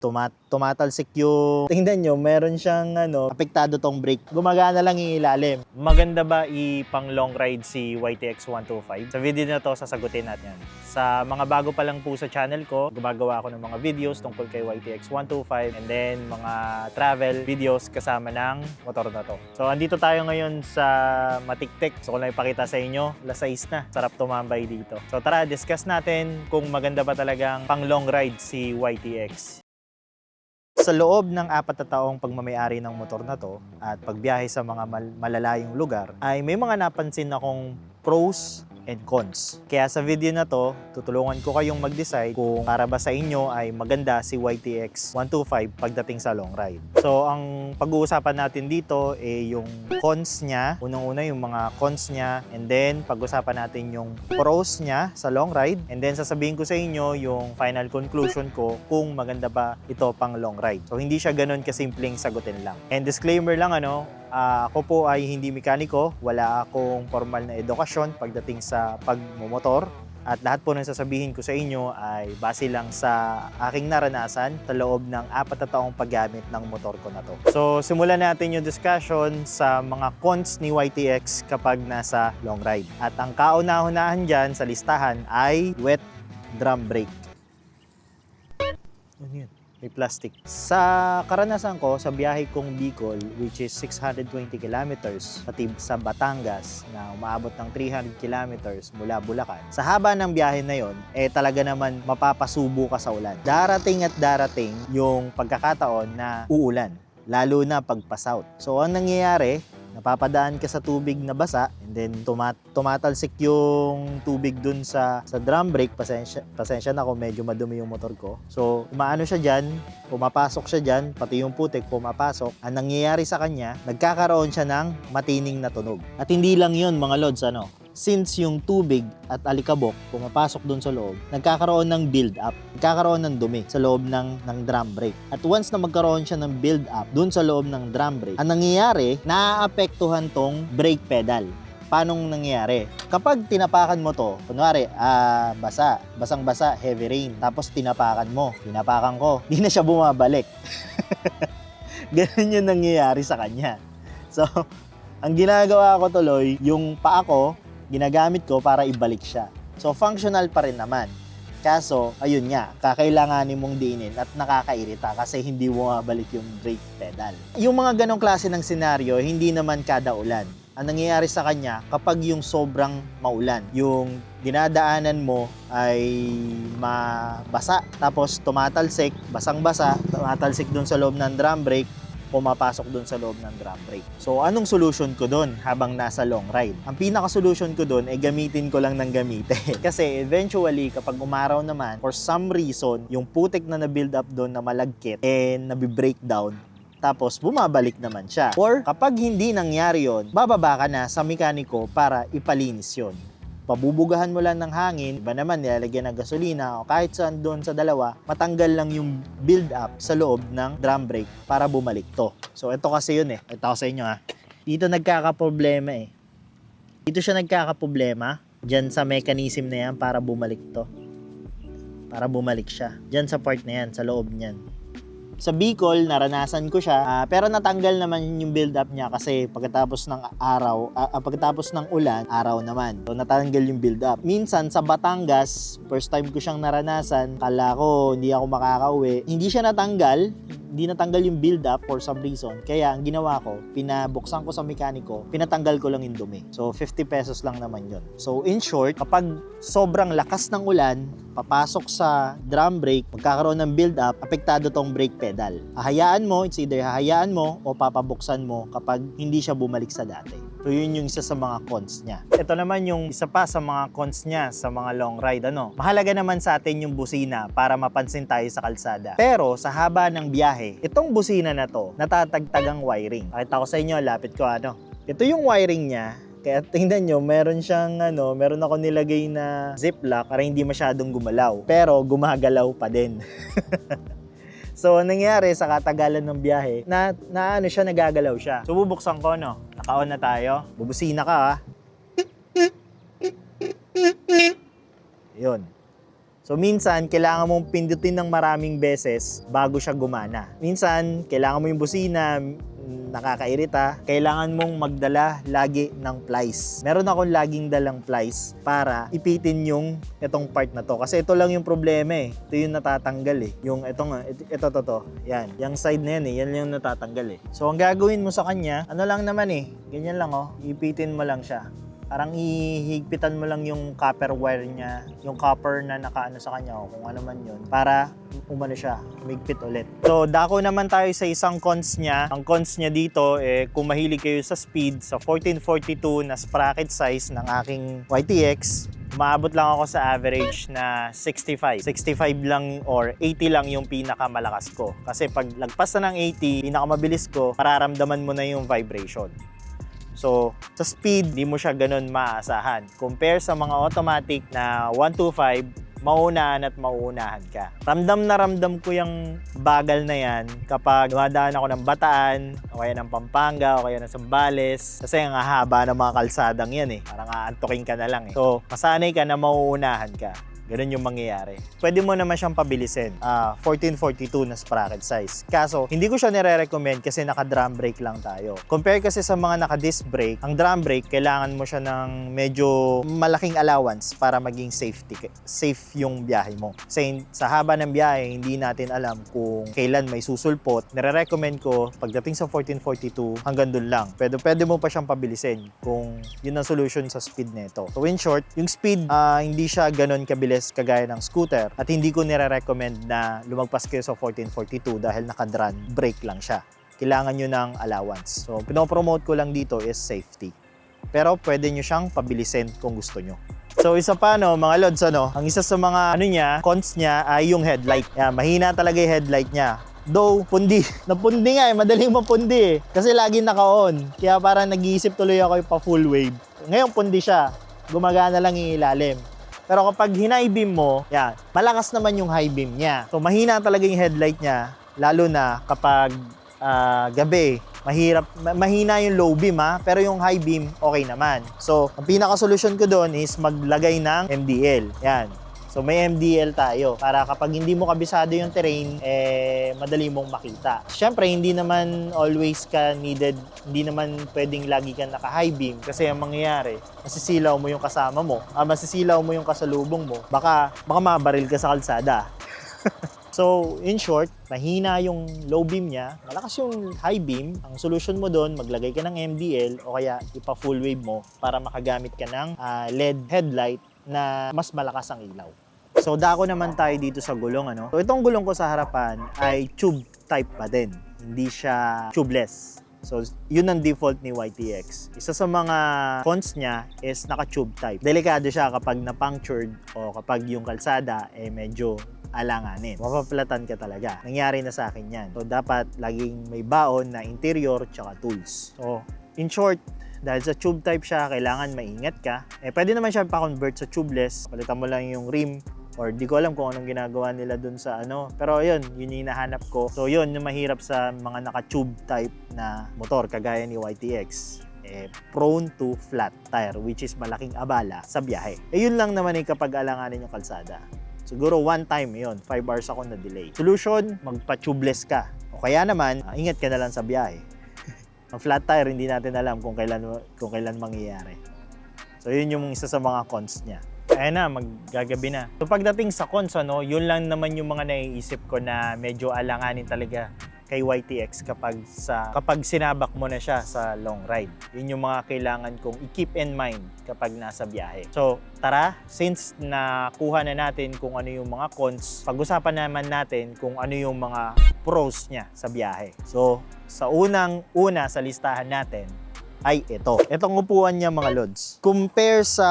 tumatalsik yung... Tingnan nyo, meron siyang apektado tong brake. Gumagana lang yung ilalim. Maganda ba ipang long ride si YTX 125? Sa video na to, sasagutin natin yan. Sa mga bago pa lang po sa channel ko, gumagawa ako ng mga videos tungkol kay YTX 125 and then mga travel videos kasama ng motor na to. So, andito tayo ngayon sa Matiktik. So, kung lang ipakita sa inyo, alas 6 na. Sarap tumambay dito. So, tara, discuss natin kung maganda ba talagang pang long ride si YTX. Sa loob ng 4 na taong pagmamayari ng motor na to at pagbiyahe sa mga malalayong lugar ay may mga napansin akong pros and cons. Kaya sa video na to, tutulungan ko kayong mag-decide kung para ba sa inyo ay maganda si YTX 125 pagdating sa long ride. So, ang pag-uusapan natin dito ay yung cons niya. Unang-una yung mga cons niya, and then pag-usapan natin yung pros niya sa long ride, and then sasabihin ko sa inyo yung final conclusion ko kung maganda ba ito pang long ride. So, hindi siya ganun kasimpleng sagutin lang. And disclaimer lang, ako po ay hindi mekaniko, wala akong formal na edukasyon pagdating sa pagmumotor, at lahat po ng sasabihin ko sa inyo ay base lang sa aking naranasan sa loob ng 4 na taong paggamit ng motor ko na to. So, simulan natin yung discussion sa mga cons ni YTX kapag nasa long ride. At ang kauna-unahan dyan sa listahan ay wet drum brake. Ano yun? May plastic. Sa karanasan ko, sa biyahe kong Bicol, which is 620 kilometers, pati sa Batangas, na umaabot ng 300 kilometers mula Bulacan, sa haba ng biyahe na yon, talaga naman mapapasubo ka sa ulan. Darating at darating yung pagkakataon na uulan, lalo na pag pa-south. So, ang nangyayari, napapadaan ka sa tubig na basa, and then tumatalsik yung tubig dun sa drum brake. Pasensya na kung medyo madumi yung motor ko. So, umaano siya dyan, pumapasok siya dyan, pati yung putik pumapasok. Ang nangyayari sa kanya, nagkakaroon siya ng matining na tunog. At hindi lang yun, mga lods, since yung tubig at alikabok pumapasok doon sa loob, nagkakaroon ng build-up, nagkakaroon ng dumi sa loob ng drum brake. At once na magkaroon siya ng build-up doon sa loob ng drum brake, ang nangyayari, naaapektuhan tong brake pedal. Paano nangyayari? Kapag tinapakan mo to, kunwari, basang-basa, heavy rain, tapos tinapakan ko, di na siya bumabalik. Ganun yung nangyayari sa kanya. So, ang ginagawa ko tuloy, yung paa ko, ginagamit ko para ibalik siya. So, functional pa rin naman. Kaso, ayun nga, kakailanganin mong diinin at nakakairita kasi hindi bumabalik yung brake pedal. Yung mga ganong klase ng senaryo, hindi naman kada ulan. Ang nangyayari sa kanya, kapag yung sobrang maulan, yung dinadaanan mo ay mabasa, tapos tumatalsik, basang-basa, tumatalsik dun sa loob ng drum brake, pumapasok dun sa loob ng drum brake. So, anong solution ko dun habang nasa long ride? Ang pinaka-solution ko dun ay gamitin ko lang ng gamitin. Kasi eventually, kapag umaraw naman, for some reason, yung putik na na-build up dun na malagkit and nabi-breakdown, tapos bumabalik naman siya. Or kapag hindi nangyari yon, bababa ka na sa mekaniko para ipalinis yon. Pabubugahan mo lang ng hangin, iba naman nilalagyan ng gasolina o kahit saan doon sa dalawa, matanggal lang yung build up sa loob ng drum brake para bumalik to. So ito kasi yun Ito ko sa inyo Dito nagkakaproblema Dito siya nagkakaproblema. Diyan sa mechanism na yan para bumalik to. Para bumalik siya. Diyan sa part na yan, sa loob niyan. Sa Bicol, naranasan ko siya, pero natanggal naman yung build-up niya kasi pagkatapos ng ulan, araw naman. So, natanggal yung build-up. Minsan, sa Batangas, first time ko siyang naranasan, kala ko hindi ako makakauwi. Hindi siya natanggal, hindi natanggal yung build-up for some reason. Kaya, ang ginawa ko, pinabuksan ko sa mekaniko, pinatanggal ko lang yung dumi. So, 50 pesos lang naman yun. So, in short, kapag sobrang lakas ng ulan, papasok sa drum brake, magkakaroon ng build-up, apektado tong brake pedal. It's either hahayaan mo o papabuksan mo kapag hindi siya bumalik sa dati. So yun yung isa sa mga cons niya. Ito naman yung isa pa sa mga cons niya sa mga long ride. Mahalaga naman sa atin yung busina para mapansin tayo sa kalsada. Pero sa haba ng biyahe, itong busina na to, natatagtagang wiring. Pakita ko sa inyo, lapit ko Ito yung wiring niya. Kaya tingnan nyo, meron ako nilagay na ziplock para hindi masyadong gumalaw. Pero gumagalaw pa din. So, nangyari sa katagalan ng biyahe, siya, nagagalaw siya. So, bubuksan ko, Naka-on na tayo. Bubusina ka, Yun. So minsan, kailangan mong pindutin ng maraming beses bago siya gumana. Minsan, kailangan mo yung busina, nakakairita. Kailangan mong magdala lagi ng plies. Meron akong laging dalang plies para ipitin yung itong part na to. Kasi ito lang yung problema eh. Ito yung natatanggal eh. Yung ito nga, ito. Yan. Yung side na yan eh. Yan yung natatanggal eh. So ang gagawin mo sa kanya, ano lang naman eh. Ganyan lang oh. Ipitin mo lang siya. Parang ihigpitan mo lang yung copper wire niya, yung copper na nakaano sa kanya, o kung ano man yun, para umano siya, umigpit ulit. So, dako naman tayo sa isang cons niya. Ang cons niya dito, kung mahilig kayo sa speed, sa 1442 na sprocket size ng aking YTX, umaabot lang ako sa average na 65. 65 lang or 80 lang yung pinakamalakas ko. Kasi pag lagpas na ng 80, pinakamabilis ko, mararamdaman mo na yung vibration. So, sa speed, di mo siya ganun maaasahan. Compare sa mga automatic na 125, mauunahan at mauunahan ka. Ramdam na ramdam ko yung bagal na yan kapag dumadaan ako ng Bataan, o kaya ng Pampanga, o kaya ng Zambales. Kasi ang haba ng mga kalsadang yan eh. Parang aantukin ka na lang eh. So, masanay ka na mauunahan ka. Ganun yung mangyayari. Pwede mo naman siyang pabilisin. 1442 na sprocket size. Kaso, hindi ko siya nire-recommend kasi naka-drum brake lang tayo. Compare kasi sa mga naka-disc brake, ang drum brake, kailangan mo siya ng medyo malaking allowance para maging safe yung biyahe mo. Kasi sa haba ng biyahe, hindi natin alam kung kailan may susulpot. Nire-recommend ko, pagdating sa 1442, hanggang dun lang. Pwede mo pa siyang pabilisin kung yun ang solution sa speed nito. So in short, yung speed, hindi siya ganun kabilis kagaya ng scooter at hindi ko nire-recommend na lumagpas kayo sa 1442 dahil naka-drum brake lang siya. Kailangan nyo ng allowance. So, pinopromote ko lang dito is safety. Pero pwede nyo siyang pabilisin kung gusto nyo. So, isa pa mga lods, ang isa sa mga cons niya ay yung headlight. Yan, mahina talaga yung headlight niya. Though, napundi nga madaling mapundi eh. Kasi lagi naka-on. Kaya parang nag-iisip tuloy ako pa full wave. Ngayon pundi siya, gumagana lang yung ilalim. Pero kapag high beam mo, yan, malakas naman yung high beam niya. So mahina talaga yung headlight niya, lalo na kapag gabi. Mahina yung low beam pero yung high beam, okay naman. So, ang pinaka-solution ko doon is maglagay ng MDL. Yan. So may MDL tayo para kapag hindi mo kabisado yung terrain, madali mong makita. Siyempre, hindi naman always ka needed, hindi naman pwedeng lagi ka naka-high beam kasi ang mangyayari, masisilaw mo yung kasama mo, masisilaw mo yung kasalubong mo, baka mabaril ka sa kalsada. So, in short, mahina yung low beam niya, malakas yung high beam. Ang solution mo doon, maglagay ka ng MDL o kaya ipa-full wave mo para makagamit ka ng LED headlight na mas malakas ang ilaw. So, dako naman tayo dito sa gulong. So, itong gulong ko sa harapan ay tube type pa din. Hindi siya tubeless. So, yun ang default ni YTX. Isa sa mga cons niya is naka-tube type. Delikado siya kapag na-punctured o kapag yung kalsada medyo alanganin. Mapapalatan ka talaga. Nangyari na sa akin yan. So, dapat laging may baon na interior tsaka tools. So, in short, dahil sa tube type siya, kailangan maingat ka. Pwede naman siya pa-convert sa tubeless. Palitan mo lang yung rim or di ko alam kung anong ginagawa nila dun sa Pero yun yung hinahanap ko. So yun yung mahirap sa mga naka-tube type na motor kagaya ni YTX. Prone to flat tire, which is malaking abala sa biyahe. Yun lang naman kapag alanganin yung kalsada. Siguro one time yun, 5 hours ako na delay. Solution, magpa-tubeless ka. O kaya naman, ingat ka na lang sa biyahe. Ang flat tire, hindi natin alam kung kailan mangyayari. So, yun yung isa sa mga cons niya. Ayan na, maggagabi na. So, pagdating sa cons, yun lang naman yung mga naiisip ko na medyo alanganin talaga kay YTX kapag sinabak mo na siya sa long ride. Yun yung mga kailangan kong i-keep in mind kapag nasa biyahe. So, tara, since nakuha na natin kung ano yung mga cons, pag-usapan naman natin kung ano yung mga pros niya sa biyahe. So, sa unang-una sa listahan natin ay ito. Itong upuan niya mga lods. Compare sa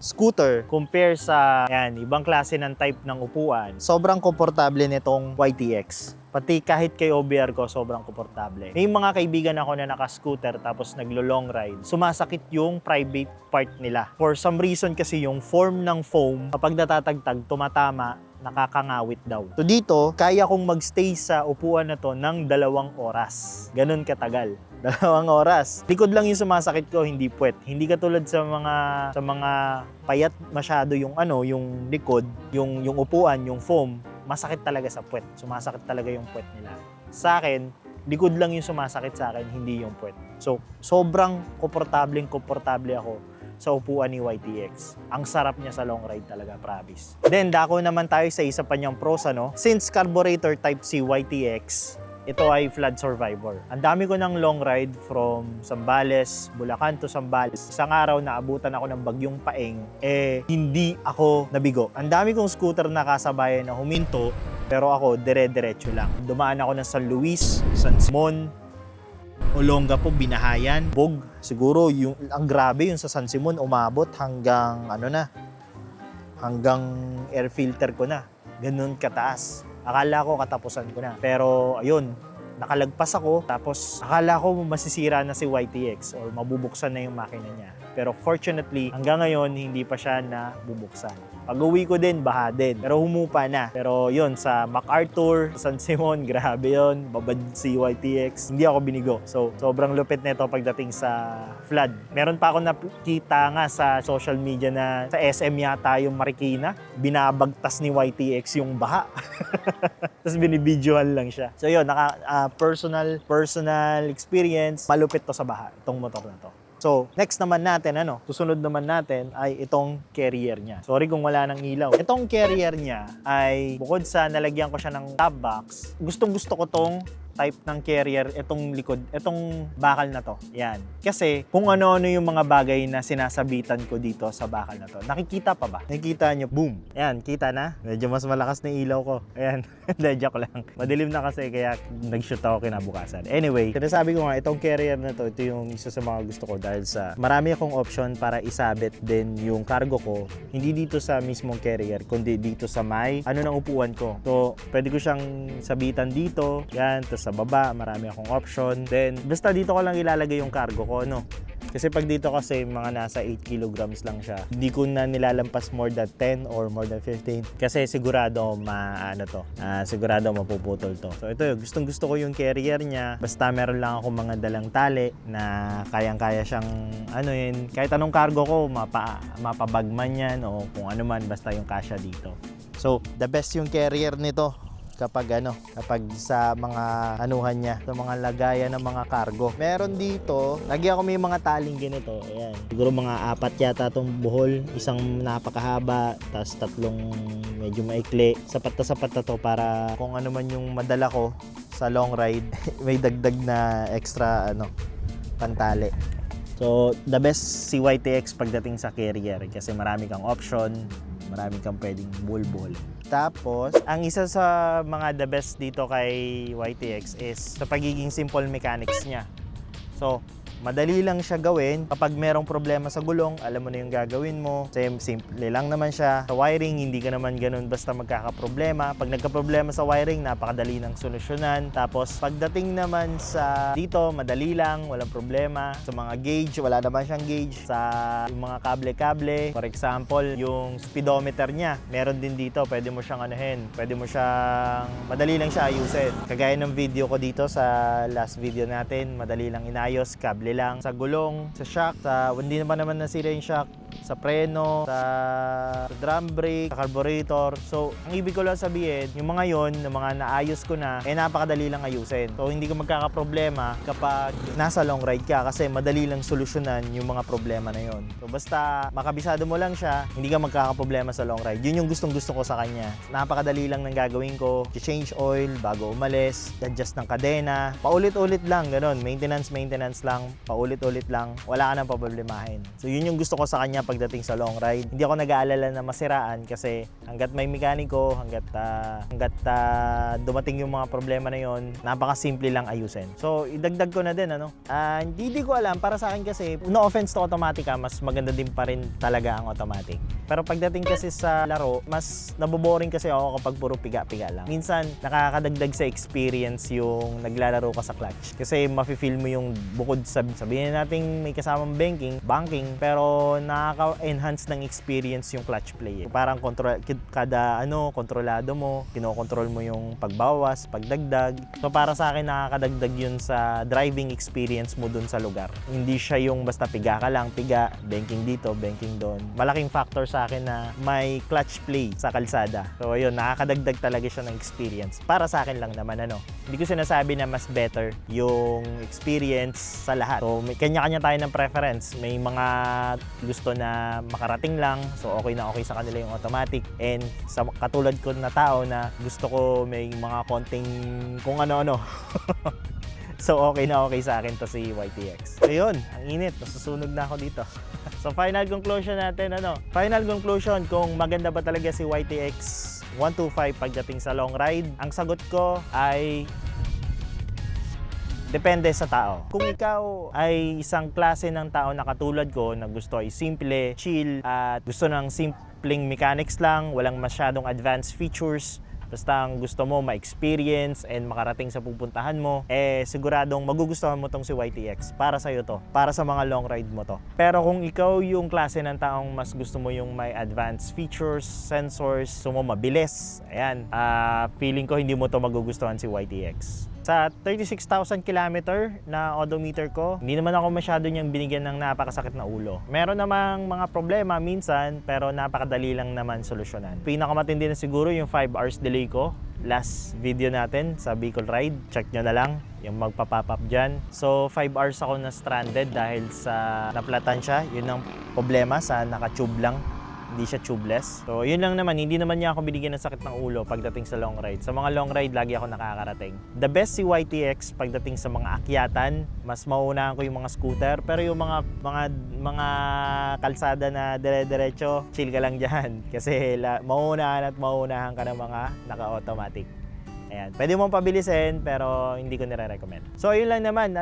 scooter, compare sa ibang klase ng type ng upuan, sobrang komportable nitong YTX. Pati kahit kay OBR ko, sobrang komportable. May mga kaibigan ako na naka-scooter tapos naglo-long ride. Sumasakit yung private part nila. For some reason kasi yung form ng foam, kapag natatagtag, tumatama, nakakangawit daw. So dito, kaya kong magstay sa upuan na to ng 2 oras. Ganun katagal. 2 oras. Likod lang yung sumasakit ko, hindi puwet. Hindi katulad sa mga payat masyado yung yung likod, yung upuan, yung foam, masakit talaga sa puwet. Sumasakit talaga yung puwet nila. Sa akin, likod lang yung sumasakit sa akin, hindi yung puwet. So, sobrang komportable ako sa upuan ni YTX. Ang sarap niya sa long ride talaga, promise. Then, dako naman tayo sa isa pa niyang pros, Since carburetor type C YTX, ito ay flood survivor. Ang dami ko ng long ride from Zambales, Bulacan to Zambales. Isang araw naabutan ako ng bagyong Paeng, hindi ako nabigo. Ang dami kong scooter na kasabayan na huminto, pero ako dire-diretso lang. Dumaan ako ng San Luis, San Simon, Olongapo, Binahayan, Bog. Siguro ang grabe yung sa San Simon umabot hanggang hanggang air filter ko na. Ganun kataas. Akala ko katapusan ko na. Pero ayun, nakalagpas ako. Tapos akala ko masisira na si YTX or mabubuksan na yung makina niya. Pero fortunately, hanggang ngayon, hindi pa siya nabubuksan. Pag-uwi ko din, baha din. Pero humupa na. Pero yun, sa MacArthur, San Simon, grabe yun. Babad si YTX. Hindi ako binigo. So, sobrang lupit nito pagdating sa flood. Meron pa ako nakita nga sa social media na sa SM yata yung Marikina. Binabagtas ni YTX yung baha. Tapos binibidyohan lang siya. So yun, personal experience. Malupit to sa baha, itong motor na to. So, next naman natin, susunod naman natin ay itong carrier niya. Sorry kung wala nang ilaw. Itong carrier niya ay bukod sa nalagyan ko siya ng top box, gustong-gusto ko tong type ng carrier, itong likod, itong bakal na to. Yan. Kasi kung ano-ano yung mga bagay na sinasabitan ko dito sa bakal na to. Nakikita pa ba? Nakikita nyo, boom. Ayan, kita na? Medyo mas malakas na ilaw ko. Ayan, joke lang. Madilim na kasi kaya nag-shoot ako kinabukasan. Anyway, sinasabi ko nga, itong carrier na to, ito yung isa sa mga gusto ko dahil sa marami akong option para isabit din yung cargo ko. Hindi dito sa mismong carrier, kundi dito sa ng upuan ko. So, pwede ko siyang sabitan dito. Yan, to sa baba, marami akong option. Then, basta dito ko lang ilalagay yung cargo ko, Kasi pag dito kasi mga nasa 8 kilograms lang siya. Hindi ko na nilalampas more than 10 or more than 15 kasi sigurado sigurado mapuputol to. So ito, gustong-gusto ko yung carrier niya. Basta meron lang ako mga dalang tali na kayang-kaya siyang kahit anong cargo ko, mapabagman yan o kung ano man, basta yung kasya dito. So, the best yung carrier nito kapag sa mga niya, sa mga lagayan ng mga cargo. Meron dito, lagyan ko may mga taling ganito. Ayan. Siguro mga 4 yata itong buhol, isang napakahaba, tapos 3 medyo maikli. Sapat na to para kung ano man yung madala ko sa long ride, may dagdag na extra pantali. So, the best si YTX pagdating sa carrier kasi marami kang option, marami kang pwedeng bulbul. Tapos, ang isa sa mga the best dito kay YTX is sa pagiging simple mechanics niya. So, madali lang siya gawin. Kapag merong problema sa gulong, alam mo na yung gagawin mo. Simple lang naman siya. Sa wiring, hindi ka naman ganun basta magkakaproblema. Pag nagkaproblema sa wiring, napakadali ng solusyonan. Tapos, pagdating naman sa dito, madali lang, walang problema. Sa mga gauge, wala naman siyang gauge. Sa mga kable-kable, for example, yung speedometer niya, meron din dito. Pwede mo siyang madali lang siya ayusin. Kagaya ng video ko dito sa last video natin, madali lang inayos, kable lang sa gulong, sa shock, hindi naman nasira yung shock, sa preno, sa drum brake, sa carburetor. So, ang ibig ko lang sabihin, yung mga yon, yung mga naayos ko na, napakadali lang ayusin. So, hindi ka magkakaproblema kapag nasa long ride ka kasi madali lang solusyonan yung mga problema na yon. So, basta makabisado mo lang siya, hindi ka magkakaproblema sa long ride. Yun yung gustong-gusto ko sa kanya. Napakadali lang ng gagawin ko. Change oil bago umalis, adjust ng kadena, paulit-ulit lang, ganun. Maintenance lang, paulit-ulit lang, wala ka nang problemahin. So yun yung gusto ko sa kanya pagdating sa long ride. Hindi ako nag-aalala na masiraan kasi hanggat may mekaniko, hanggat dumating yung mga problema na yon, napakasimple lang ayusin. So idagdag ko na din hindi ko alam, para sa akin kasi no offense to automatic mas maganda din pa rin talaga ang automatic. Pero pagdating kasi sa laro, mas naboboring kasi ako kapag puro piga-piga lang. Minsan, nakakadagdag sa experience yung naglalaro ka sa clutch. Kasi mafe-feel mo yung bukod sa, sabihin natin may kasamang banking, pero nakaka-enhance ng experience yung clutch play. Parang kada kontrolado mo, kinokontrol mo yung pagbawas, pagdagdag. So para sa akin, nakakadagdag yun sa driving experience mo dun sa lugar. Hindi siya yung basta piga ka lang, banking dito, banking doon. Malaking factor sa akin na may clutch play sa kalsada. So ayun, nakakadagdag talaga siya ng experience. Para sa akin lang naman, hindi ko sinasabi na mas better yung experience sa lahat. So may kanya-kanya tayo ng preference. May mga gusto na makarating lang, so okay na okay sa kanila yung automatic. And sa katulad ko na tao na gusto ko may mga konting kung ano-ano. So okay na okay sa akin to si YTX. Ayun, ang init, nasusunog na ako dito. So final conclusion natin, Final conclusion kung maganda ba talaga si YTX 125 pagdating sa long ride. Ang sagot ko ay depende sa tao. Kung ikaw ay isang klase ng tao na katulad ko na gusto ay simple, chill, at gusto ng simpleng mechanics lang, walang masyadong advanced features, basta ang gusto mo ma-experience and makarating sa pupuntahan mo, siguradong magugustuhan mo tong si YTX. Para sa'yo to. Para sa mga long ride mo to. Pero kung ikaw yung klase ng taong mas gusto mo yung may advanced features, sensors, gusto mo mabilis, feeling ko hindi mo to magugustuhan si YTX. Sa 36,000 kilometer na odometer ko, hindi naman ako masyado niyang binigyan ng napakasakit na ulo. Meron namang mga problema minsan, pero napakadali lang naman solusyonan. Pinakamatindi na siguro yung 5 hours delay ko. Last video natin sa Bicol Ride, check nyo na lang yung magpa-pop up dyan. So 5 hours ako na stranded dahil sa naplatan siya. Yun ang problema sa naka-tube lang. Hindi siya tubeless. So, yun lang naman. Hindi naman niya ako binigyan ng sakit ng ulo pagdating sa long ride. Sa mga long ride, lagi ako nakakarating. The best si YTX pagdating sa mga akyatan, mas mauunahan ko yung mga scooter. Pero yung mga kalsada na dire-diretso, chill ka lang dyan. Kasi mauunahan ka ng mga naka-automatic. Ayan. Pwede mong pabilisin pero hindi ko nire-recommend. So yun lang naman,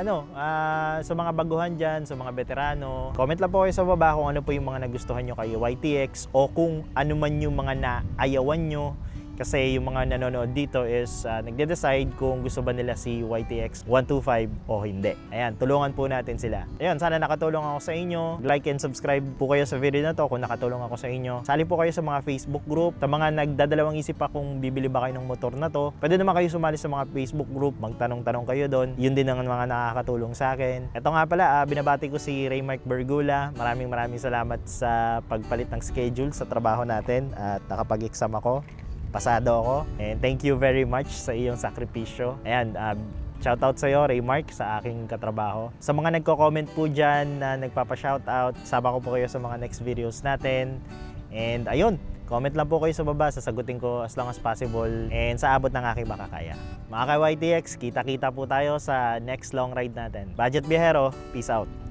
sa mga baguhan dyan, sa mga veterano, comment lang po kayo sa baba kung ano po yung mga nagustuhan nyo kay YTX o kung ano man yung mga naayawan nyo. Kasi yung mga nanonood dito is nagde-decide kung gusto ba nila si YTX 125 o hindi. Ayan, tulungan po natin sila. Ayan, sana nakatulong ako sa inyo. Like and subscribe po kayo sa video na to kung nakatulong ako sa inyo. Sali po kayo sa mga Facebook group. Sa mga nagdadalawang isip pa kung bibili ba kayo ng motor na to, pwede naman kayo sumali sa mga Facebook group. Magtanong-tanong kayo doon. Yun din ang mga nakakatulong sa akin. Ito nga pala, binabati ko si Raymark Bergula. Maraming salamat sa pagpalit ng schedule sa trabaho natin at nakapag-exam ako. Pasado ako, and thank you very much sa iyong sakripisyo. Ayan, shoutout sa iyo, Raymark, sa aking katrabaho. Sa mga nagko-comment po dyan na nagpapa-shoutout, sama ko po kayo sa mga next videos natin. And ayun, comment lang po kayo sa baba, sasagutin ko as long as possible and sa abot ng aking makakaya. Mga ka-YTX, kita-kita po tayo sa next long ride natin. Budget Biyahero, peace out!